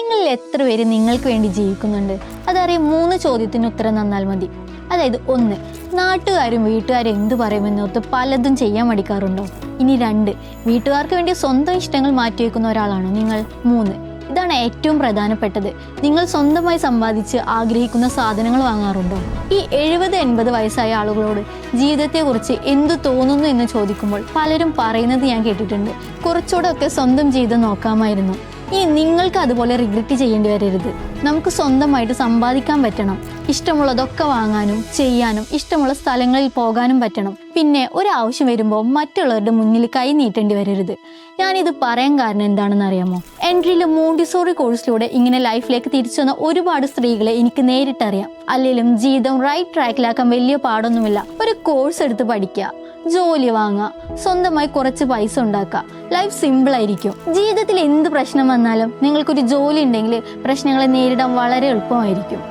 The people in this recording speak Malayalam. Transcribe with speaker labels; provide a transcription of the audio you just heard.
Speaker 1: നിങ്ങളിൽ എത്ര പേര് നിങ്ങൾക്ക് വേണ്ടി ജീവിക്കുന്നുണ്ട്? അതറിയാൻ 3 ചോദ്യത്തിന് ഉത്തരം തന്നാൽ മതി. അതായത് 1, നാട്ടുകാരും വീട്ടുകാരും എന്ത് പറയുമെന്നോർത്ത് പലതും ചെയ്യാൻ മടിക്കാറുണ്ടോ? ഇനി 2, വീട്ടുകാർക്ക് വേണ്ടി സ്വന്തം ഇഷ്ടങ്ങൾ മാറ്റിവെക്കുന്ന ഒരാളാണോ നിങ്ങൾ? 3, ഇതാണ് ഏറ്റവും പ്രധാനപ്പെട്ടത്, നിങ്ങൾ സ്വന്തമായി സമ്പാദിച്ച് ആഗ്രഹിക്കുന്ന സാധനങ്ങൾ വാങ്ങാറുണ്ടോ? ഈ 70-80 വയസ്സായ ആളുകളോട് ജീവിതത്തെക്കുറിച്ച് എന്തു തോന്നുന്നു എന്ന് ചോദിക്കുമ്പോൾ പലരും പറയുന്നത് ഞാൻ കേട്ടിട്ടുണ്ട്, കുറച്ചുകൂടെ ഒക്കെ സ്വന്തം ജീവിതം നോക്കാമായിരുന്നു. നിങ്ങൾക്ക് അതുപോലെ റിഗ്രറ്റ് ചെയ്യേണ്ടി വരരുത്. നമുക്ക് സ്വന്തമായിട്ട് സമ്പാദിക്കാൻ പറ്റണം, ഇഷ്ടമുള്ളതൊക്കെ വാങ്ങാനും ചെയ്യാനും ഇഷ്ടമുള്ള സ്ഥലങ്ങളിൽ പോകാനും പറ്റണം. പിന്നെ ഒരാവശ്യം വരുമ്പോൾ മറ്റുള്ളവരുടെ മുന്നിൽ കൈ നീട്ടേണ്ടി വരരുത്. ഞാനിത് പറയാൻ കാരണം എന്താണെന്ന് അറിയാമോ? എൻട്രിയിലെ മോണ്ടിസോറി കോഴ്സിലൂടെ ഇങ്ങനെ ലൈഫിലേക്ക് തിരിച്ചു വന്ന ഒരുപാട് സ്ത്രീകളെ എനിക്ക് നേരിട്ടറിയാം. അല്ലെങ്കിലും ജീവിതം റൈറ്റ് ട്രാക്കിലാക്കാൻ വലിയ പാടൊന്നുമില്ല. ഒരു കോഴ്സ് എടുത്ത് പഠിക്കുക, ജോലി വാങ്ങുക, സ്വന്തമായി കുറച്ച് പൈസ ഉണ്ടാക്കുക, ലൈഫ് സിമ്പിൾ ആയിരിക്കും. ജീവിതത്തിൽ എന്ത് പ്രശ്നം വന്നാലും നിങ്ങൾക്കൊരു ജോലി ഉണ്ടെങ്കിൽ പ്രശ്നങ്ങളെ നേരിടാൻ വളരെ എളുപ്പമായിരിക്കും.